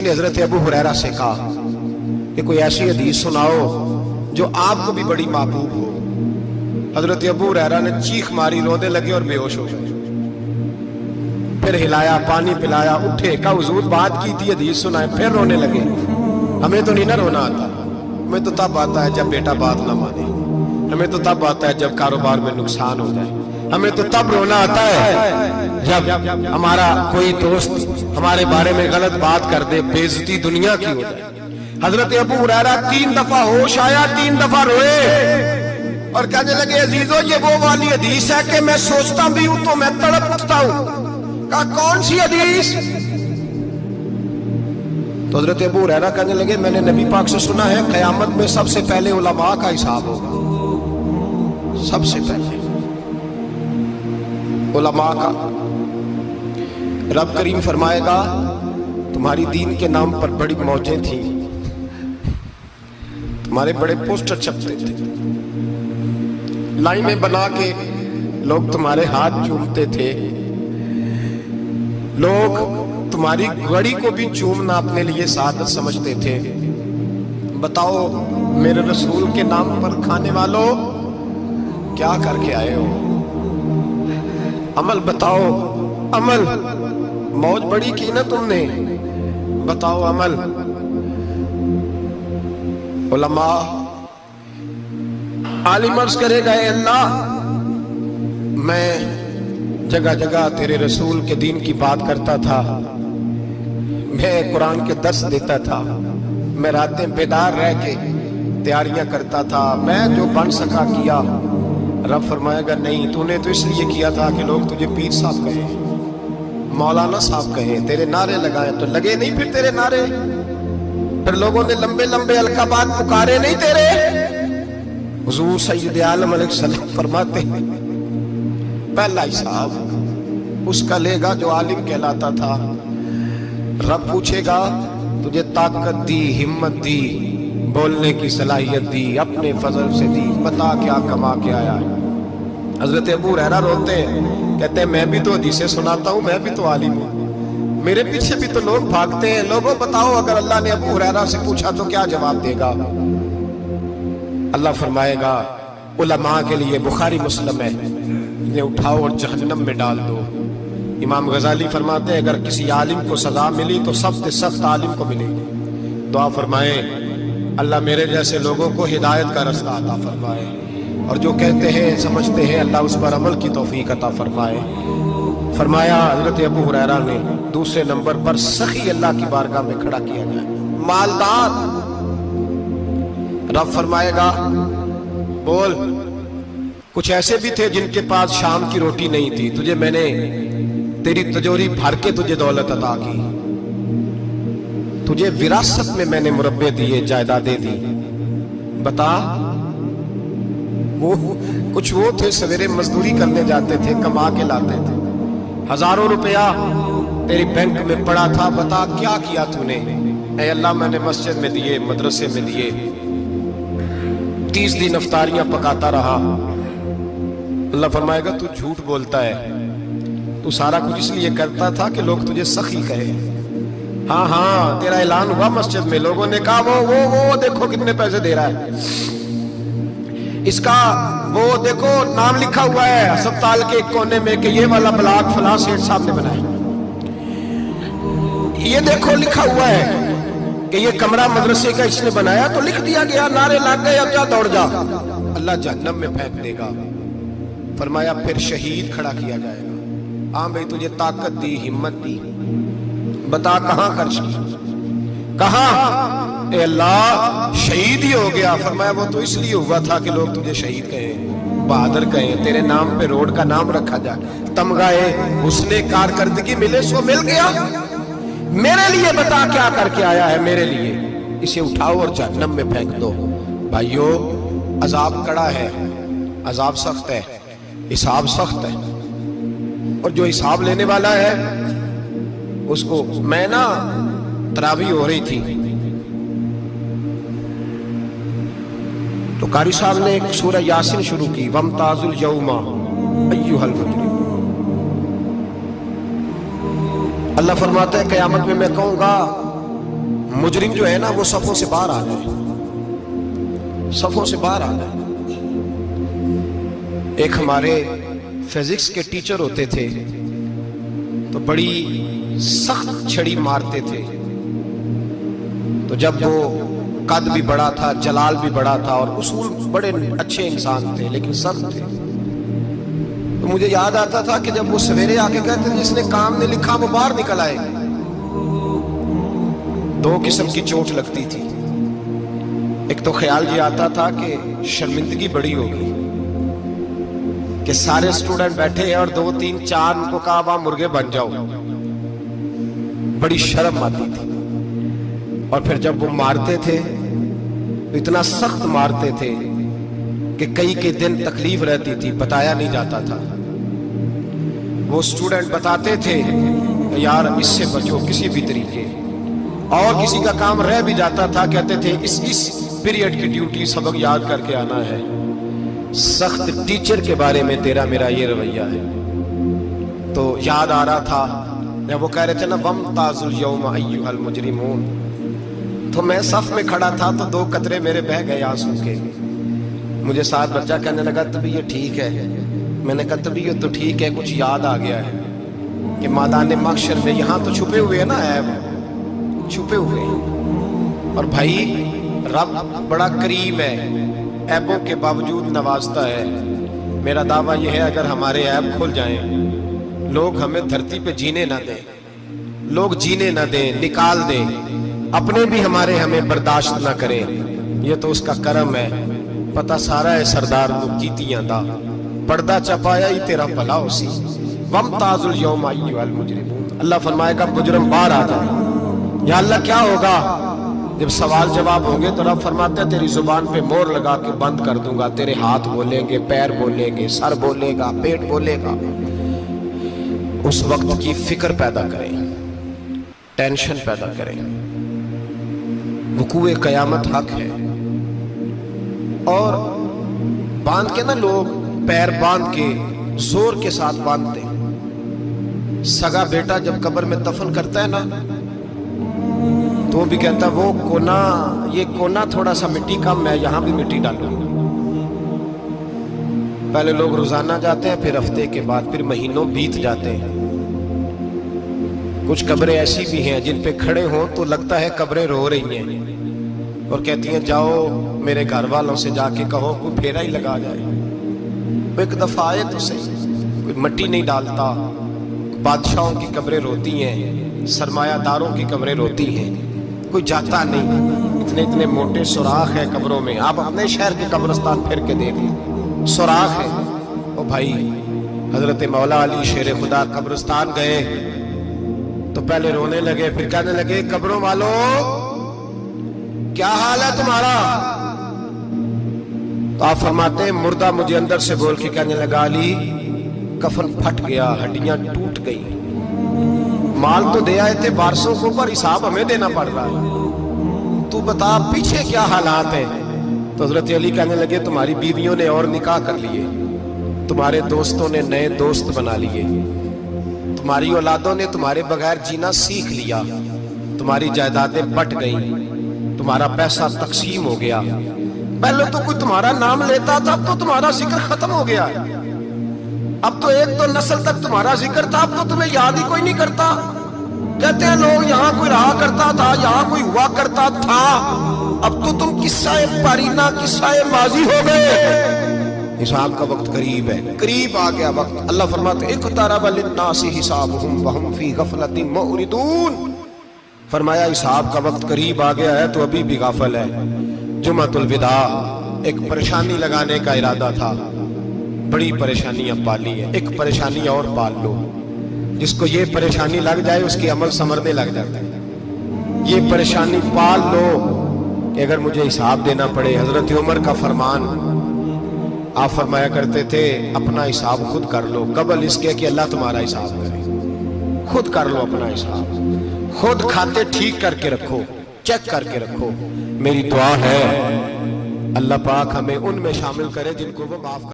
نے حضرت ابو ہریرہ سے کہا کہ کوئی ایسی حدیث سناؤ جو آپ کو بھی بڑی محبوب ہو۔ حضرت ابو ہریرہ نے چیخ ماری، رونے لگے اور بے ہوش ہو گئے۔ پھر ہلایا، پانی پلایا، اٹھے، کہا حضور بات کی تھی، حدیث سنائے، پھر رونے لگے۔ ہمیں تو نہیں نہ رونا آتا، ہمیں تو تب آتا ہے جب بیٹا بات نہ مانے، ہمیں تو تب آتا ہے جب کاروبار میں نقصان ہو جائے، ہمیں تو تب رونا آتا ہے جب ہمارا کوئی دوست ہمارے بارے میں غلط بات کر دے، بے عزتی دنیا کی ہو جائے۔ حضرت ابو ہریرہ 3 دفعہ ہوش آیا، 3 دفعہ روئے اور کہنے لگے عزیزو یہ وہ والی حدیث ہے کہ میں سوچتا بھی ہوں تو میں تڑپ اٹھتا ہوں۔ کہا کون سی حدیث؟ تو حضرت ابو ہریرہ کہنے لگے میں نے نبی پاک سے سنا ہے قیامت میں سب سے پہلے علماء کا حساب ہوگا، سب سے پہلے علماء کا۔ رب کریم فرمائے گا تمہاری دین کے نام پر بڑی موجیں تھیں، تمہارے بڑے پوسٹر چھپتے تھے، لائنیں بنا کے لوگ تمہارے ہاتھ چومتے تھے، لوگ تمہاری گھڑی کو بھی چومنا اپنے لیے سعادت سمجھتے تھے۔ بتاؤ میرے رسول کے نام پر کھانے والوں کیا کر کے آئے ہو؟ عمل بتاؤ، عمل۔ موج بڑی کی نا تم نے، بتاؤ عمل۔ علماء عالم عرض کرے گا اے اللہ میں جگہ جگہ تیرے رسول کے دین کی بات کرتا تھا، میں قرآن کے درس دیتا تھا، میں راتیں بیدار رہ کے تیاریاں کرتا تھا، میں جو بن سکا کیا۔ رب فرمائے گا نہیں، تو نے تو اس لیے کیا تھا کہ لوگ تجھے پیر صاحب کہیں، مولانا صاحب کہیں، تیرے نعرے لگائیں، تو لگے نہیں پھر تیرے نعرے؟ پھر لوگوں نے لمبے لمبے القابات پکارے نہیں تیرے؟ حضور سید عالم علیہ السلام فرماتے ہیں پہلا حساب اس کا لے گا جو عالم کہلاتا تھا۔ رب پوچھے گا تجھے طاقت دی، ہمت دی، بولنے کی صلاحیت دی، اپنے فضل سے دی، بتا کیا کما کے آیا ہے۔ حضرت ابو ہریرہ روتے ہیں، کہتے ہیں میں بھی تو حدیثیں سناتا ہوں، میں بھی تو عالم ہوں، میرے پیچھے بھی تو لوگ بھاگتے ہیں۔ لوگوں بتاؤ اگر اللہ نے ابو ہریرہ سے پوچھا تو کیا جواب دے گا؟ اللہ فرمائے گا علماء کے لیے بخاری مسلم ہے، انہیں اٹھاؤ اور جہنم میں ڈال دو۔ امام غزالی فرماتے ہیں اگر کسی عالم کو سزا ملی تو سخت سخت عالم کو ملے گی۔ دعا فرمائیں اللہ میرے جیسے لوگوں کو ہدایت کا رستہ عطا فرمائے، اور جو کہتے ہیں سمجھتے ہیں اللہ اس پر عمل کی توفیق عطا فرمائے۔ فرمایا حضرت ابو ہریرہ نے دوسرے نمبر پر سخی اللہ کی بارگاہ میں کھڑا کیا جائے، مالدار۔ رب فرمائے گا بول، کچھ ایسے بھی تھے جن کے پاس شام کی روٹی نہیں تھی، تجھے میں نے تیری تجوری بھر کے تجھے دولت عطا کی، تجھے وراثت میں میں نے مربے دیے، جائیدادیں دی۔ بتا وہ کچھ وہ تھے سویرے مزدوری کرنے جاتے تھے، کما کے لاتے تھے، ہزاروں روپیہ تیری بینک میں پڑا تھا، بتا کیا کیا تو نے؟ اے اللہ میں نے مسجد میں دیے، مدرسے میں دیے، 30 دن افطاریاں پکاتا رہا۔ اللہ فرمائے گا تو جھوٹ بولتا ہے، تو سارا کچھ اس لیے کرتا تھا کہ لوگ تجھے سخی کہے۔ ہاں ہاں تیرا اعلان ہوا مسجد میں، لوگوں نے کہا وہ دیکھو کتنے پیسے دے رہا ہے، اس کا وہ دیکھو نام لکھا ہوا ہے ہسپتال کے ایک کونے میں کہ یہ والا بلاک فلاں سیٹھ صاحب نے بنایا، یہ دیکھو لکھا ہوا ہے کہ یہ کمرہ مدرسے کا اس نے بنایا، تو لکھ دیا گیا، نعرے لگ گئے، اب جا دوڑ جا۔ اللہ جہنم میں پھینک دے گا۔ فرمایا پھر شہید کھڑا کیا جائے گا۔ ہاں بھئی تجھے طاقت دی، ہمت دی، بتا کہاں خرچ کی، کہاں؟ اے اللہ شہید ہی ہو گیا۔ فرمایا وہ تو اس لیے ہوا تھا کہ لوگ تجھے شہید کہیں، بہادر کہیں، تیرے نام پہ روڈ کا نام رکھا جائے، تمغہ حسن کارکردگی ملے، سو مل گیا۔ میرے لیے بتا کیا کر کے آیا ہے میرے لیے؟ اسے اٹھاؤ اور جہنم میں پھینک دو۔ بھائیو عذاب کڑا ہے، عذاب سخت ہے، حساب سخت ہے، اور جو حساب لینے والا ہے اس کو میں نا تراویح ہو رہی تھی تو قاری صاحب نے ایک سورہ یاسین شروع کی، وَامْتَازُوا الْيَوْمَ أَيُّهَا الْمُجْرِمُونَ۔ اللہ فرماتا ہے قیامت میں کہوں گا मुजरिम जो है ना वो सफों से बाहर आ गए, सफों से बाहर आ गए। एक हमारे फिजिक्स के टीचर होते थे तो बड़ी सख्त छड़ी मारते थे, तो जब वो कद भी बड़ा था, जलाल भी बड़ा था और उसूल बड़े अच्छे इंसान थे लेकिन सख्त थे, तो मुझे याद आता था कि जब वो सवेरे आके कहते थे जिसने काम ने लिखा वो बाहर निकल आए। दो किस्म की चोट लगती थी। एक तो ख्याल ये आता था कि शर्मिंदगी बड़ी होगी कि सारे स्टूडेंट बैठे हैं और 2 3 4 उनको कहा वहां मुर्गे बन जाओ, बड़ी शर्म आती थी। और फिर जब वो मारते थे तो इतना सख्त मारते थे कि कई के दिन तकलीफ रहती थी, बताया नहीं जाता था। वो स्टूडेंट बताते थे यार इससे बचो किसी भी तरीके, और किसी का काम रह भी जाता था कहते थे इस पीरियड की ड्यूटी सबक याद करके आना है। सख्त टीचर के बारे में तेरा मेरा ये रवैया है। तो याद आ रहा था जब वो कह रहे थे ना वमताजुल यौम अय्युहल मुजरिमून, तो मैं सफ में खड़ा था तो 2 कतरे मेरे बह गए आंसू के। मुझे साथ बच्चा कहने लगा तभी ये ठीक है। मैंने कहा तभी ये तो ठीक है, कुछ याद आ गया है कि मैदान महशर में यहाँ तो छुपे हुए हैं ना ऐब, छुपे हुए हैं। और भाई रब बड़ा करीम है, ऐबों के बावजूद नवाजता है। मेरा दावा यह है अगर हमारे ऐब खुल जाएं, लोग हमें धरती पे जीने ना दें, लोग जीने ना दें, निकाल दें, अपने भी हमें बर्दाश्त ना करें, ये तो उसका करम है। पता सारा है सरदार लोग कीतियां दा पर्दा चपाया ही तेरा भला उसी वमताजुल यौम अय्युहल मुजरिमून। अल्लाह फरमाएगा मुजरिम बाहर आ जा। या अल्लाह क्या होगा जब सवाल जवाब होंगे तो रब फरमाते हैं तेरी जुबान पे मोहर लगा के बंद कर दूंगा, तेरे हाथ बोलेंगे, पैर बोलेंगे, सर बोलेगा, पेट बोलेगा। उस वक्त की फिक्र पैदा करें, टेंशन पैदा करें। वकूए कयामत हक है। और बांध के ना लोग पैर बांध के जोर के साथ बांधते। सगा बेटा जब कब्र में दफन करता है ना तो भी कहता वो कोना, ये कोना थोड़ा सा मिट्टी कम है, यहां भी मिट्टी डालो। पहले लोग रोजाना जाते हैं, फिर हफ्ते के बाद, फिर महीनों बीत जाते हैं। कुछ कब्रें ऐसी भी हैं जिन पे खड़े हों तो लगता है कब्रें रो रही हैं और कहती हैं जाओ मेरे घर वालों से जाके कहो कोई फेरा ही लगा जाए। एक दफा आए तो सही, कोई मट्टी नहीं डालता। बादशाहों की कब्रें रोती हैं, सरमायादारों की कब्रें रोती हैं, कोई जाता नहीं। इतने इतने मोटे सुराख है कब्रों में। आप अपने शहर के कब्रिस्तान फिर के देख लें, सुराख है। ओ भाई हजरत मौला अली शेर खुदा कब्रिस्तान गए तो पहले रोने लगे, फिर कहने लगे कब्रों वालों क्या हाल है तुम्हारा? तो आप फरमाते हैं मुर्दा मुझे अंदर से बोल के कहने लगा अली कफन फट गया, हड्डियां टूट गई, माल तो दे आए थे वारसों को पर हिसाब हमें देना पड़ रहा है, तू बता पीछे क्या हालात है? तो हजरत अली कहने लगे तुम्हारी बीवियों ने और निकाह कर लिए, तुम्हारे दोस्तों ने नए दोस्त बना लिए, तुम्हारी औलादों ने तुम्हारे बगैर जीना सीख लिया, तुम्हारी जायदादें बट गई, तुम्हारा पैसा तकसीम हो गया। पहले तो कोई तुम्हारा नाम लेता था, अब तो तुम्हारा जिक्र खत्म हो गया। अब तो 1-2 नस्ल तक तुम्हारा जिक्र था, अब तो तुम्हें याद ही कोई नहीं करता। कहते हैं लोग यहाँ कोई रहा करता था, यहाँ कोई हुआ करता था, अब तो तुम किस्सा-ए पारीना, किस्सा-ए माजी हो गए। हिसाब का वक्त करीब है, करीब आ गया वक्त। अल्लाह फरमाते इक़्तरब लिन्नासि हिसाबुहुम वहुम फी गफलतिन मुअरिदून। फरमाया हिसाब का वक्त करीब आ गया है तो अभी भी गाफल है। जुमातुल विदा एक परेशानी लगाने का इरादा था, बड़ी परेशानियां पाली है, एक परेशानी और पाल लो। जिसको ये परेशानी लग जाए उसके अमल समरने लग जाते हैं। ये परेशानी पाल लो कि अगर मुझे हिसाब देना पड़े। हजरत उमर का फरमान, आप फरमाया करते थे अपना हिसाब खुद कर लो, कबल इसके कि अल्लाह तुम्हारा हिसाब करे। खुद कर लो अपना हिसाब, खुद खाते ठीक करके रखो, चेक करके रखो। मेरी दुआ है अल्लाह पाक हमें उनमें शामिल करे जिनको वो माफ